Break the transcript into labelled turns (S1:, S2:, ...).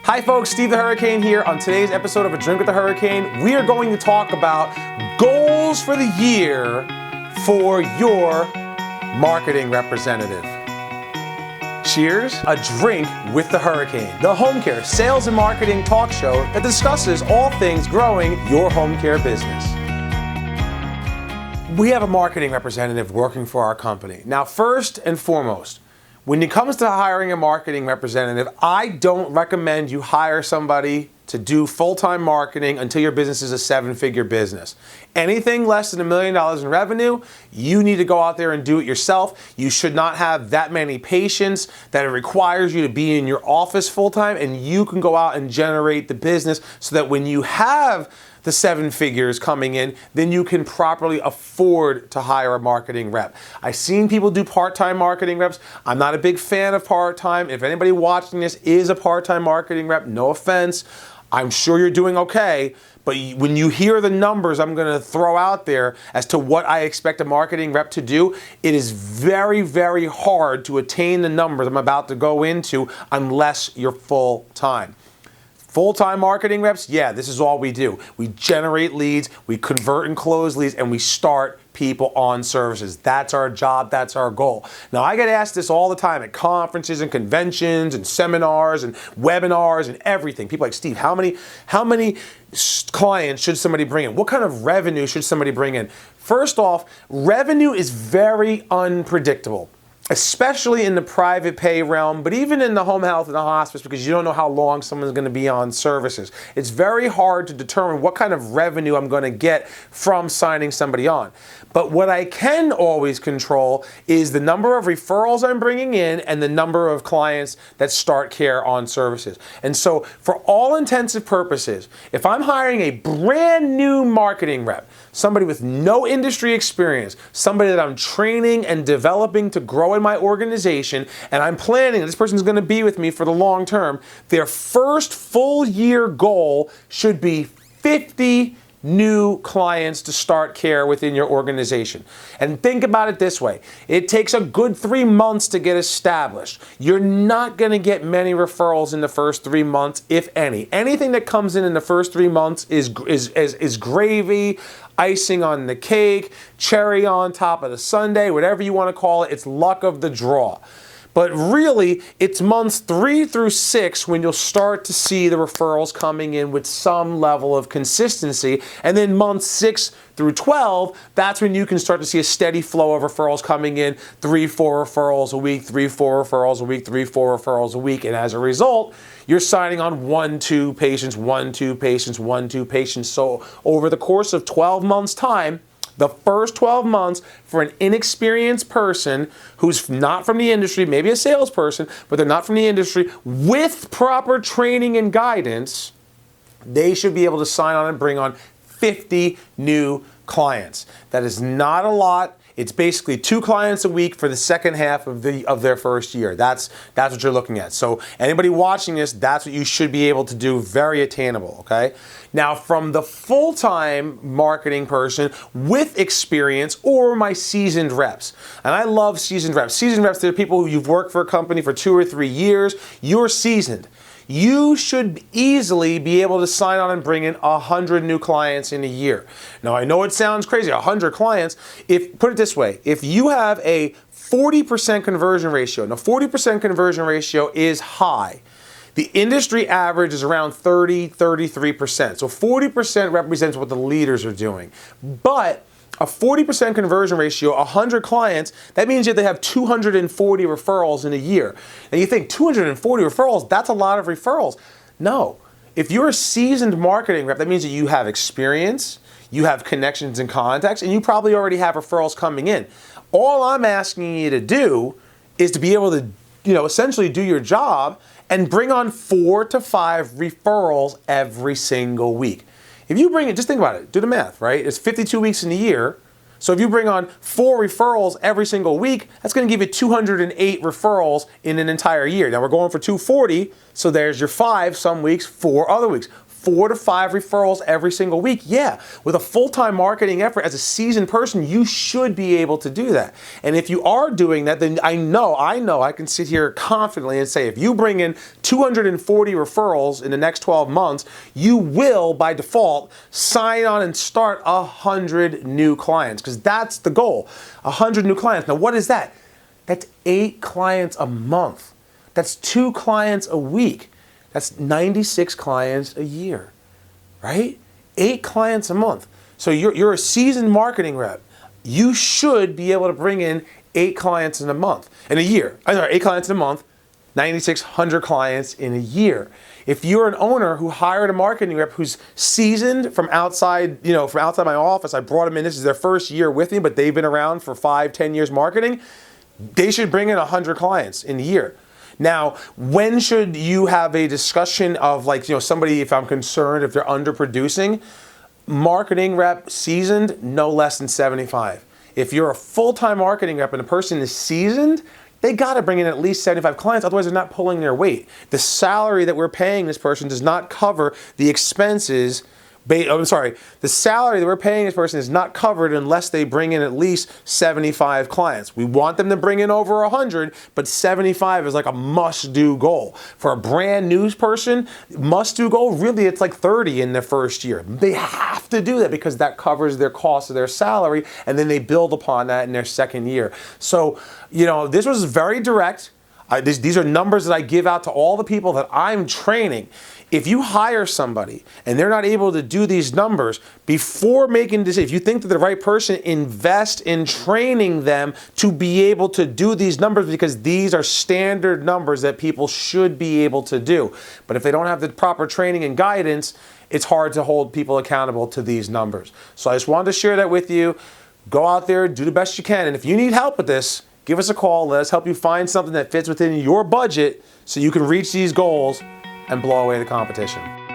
S1: Hi folks, Steve the Hurricane here. On today's episode of A Drink with the Hurricane, we are going to talk about goals for the year for your marketing representative. Cheers, A Drink with the Hurricane, the home care, sales and marketing talk show that discusses all things growing your home care business. We have a marketing representative working for our company. Now, first and foremost, when it comes to hiring a marketing representative, I don't recommend you hire somebody to do full-time marketing until your business is a seven-figure business. Anything less than $1 million in revenue, you need to go out there and do it yourself. You should not have that many patients that it requires you to be in your office full-time, and you can go out and generate the business so that when you have the seven figures coming in, then you can properly afford to hire a marketing rep. I've seen people do part-time marketing reps. I'm not a big fan of part-time. If anybody watching this is a part-time marketing rep, no offense, I'm sure you're doing okay, but when you hear the numbers I'm gonna throw out there as to what I expect a marketing rep to do, it is very, very hard to attain the numbers I'm about to go into unless you're full-time. Full-time marketing reps, yeah, this is all we do. We generate leads, we convert and close leads, and we start people on services. That's our job, that's our goal. Now, I get asked this all the time at conferences and conventions and seminars and webinars and everything. People are like, Steve, how many clients should somebody bring in? What kind of revenue should somebody bring in? First off, revenue is very unpredictable, especially in the private pay realm, but even in the home health and the hospice, because you don't know how long someone's going to be on services. It's very hard to determine what kind of revenue I'm going to get from signing somebody on. But what I can always control is the number of referrals I'm bringing in and the number of clients that start care on services. And so for all intents and purposes, if I'm hiring a brand new marketing rep, somebody with no industry experience, somebody that I'm training and developing to grow in my organization, and I'm planning that this person's going to be with me for the long term, their first full year goal should be 50 new clients to start care within your organization. And think about it this way. It takes a good 3 months to get established. You're not going to get many referrals in the first 3 months, if any. Anything that comes in the first 3 months is gravy, icing on the cake, cherry on top of the sundae, whatever you want to call it. It's luck of the draw. But really, it's months 3 through 6 when you'll start to see the referrals coming in with some level of consistency. And then months 6 through 12, that's when you can start to see a steady flow of referrals coming in, 3-4 referrals a week, 3-4 referrals a week, 3-4 referrals a week. And as a result, you're signing on 1-2 patients, 1-2 patients, 1-2 patients. So over the course of 12 months' time, the first 12 months for an inexperienced person who's not from the industry, maybe a salesperson, but they're not from the industry, with proper training and guidance, they should be able to sign on and bring on 50 new clients. That is not a lot. It's basically 2 clients a week for the second half of their first year. That's what you're looking at. So anybody watching this, that's what you should be able to do. Very attainable, okay? Now, from the full-time marketing person with experience or my seasoned reps, and I love seasoned reps. Seasoned reps, they're people who you've worked for a company for 2 or 3 years. You're seasoned. You should easily be able to sign on and bring in 100 new clients in a year. Now, I know it sounds crazy, 100 clients. Put it this way, if you have a 40% conversion ratio, now 40% conversion ratio is high. The industry average is around 33%. So 40% represents what the leaders are doing. But a 40% conversion ratio, 100 clients, that means that they have 240 referrals in a year. And you think 240 referrals, that's a lot of referrals. No. If you're a seasoned marketing rep, that means that you have experience, you have connections and contacts, and you probably already have referrals coming in. All I'm asking you to do is to be able to, essentially do your job and bring on 4 to 5 referrals every single week. If you bring it, just think about it, do the math, right? It's 52 weeks in a year. So if you bring on 4 referrals every single week, that's going to give you 208 referrals in an entire year. Now we're going for 240, so there's your 5 some weeks, 4 other weeks. 4 to 5 referrals every single week? Yeah. With a full-time marketing effort as a seasoned person, you should be able to do that. And if you are doing that, then I know I can sit here confidently and say if you bring in 240 referrals in the next 12 months, you will, by default, sign on and start 100 new clients, because that's the goal, 100 new clients. Now, what is that? That's 8 clients a month. That's 2 clients a week. That's 96 clients a year, right? 8 clients a month. So you're a seasoned marketing rep. You should be able to bring in 8 clients in a month, in a year. 8 clients in a month, 9,600 clients in a year. If you're an owner who hired a marketing rep who's seasoned from outside, from outside my office, I brought them in, this is their first year with me, but they've been around for 5, 10 years marketing, they should bring in 100 clients in a year. Now, when should you have a discussion of somebody, if I'm concerned, if they're underproducing? Marketing rep seasoned, no less than 75. If you're a full-time marketing rep and a person is seasoned, they got to bring in at least 75 clients, otherwise they're not pulling their weight. The salary that we're paying this person does not cover the expenses. The salary that we're paying this person is not covered unless they bring in at least 75 clients. We want them to bring in over 100, but 75 is like a must-do goal. For a brand new person, must-do goal, really it's like 30 in the first year. They have to do that because that covers their cost of their salary, and then they build upon that in their second year. So, this was very direct. These are numbers that I give out to all the people that I'm training. If you hire somebody and they're not able to do these numbers, before making a decision, if you think that the right person, invest in training them to be able to do these numbers, because these are standard numbers that people should be able to do. But if they don't have the proper training and guidance, it's hard to hold people accountable to these numbers. So I just wanted to share that with you. Go out there, do the best you can. And if you need help with this, give us a call. Let us help you find something that fits within your budget so you can reach these goals and blow away the competition.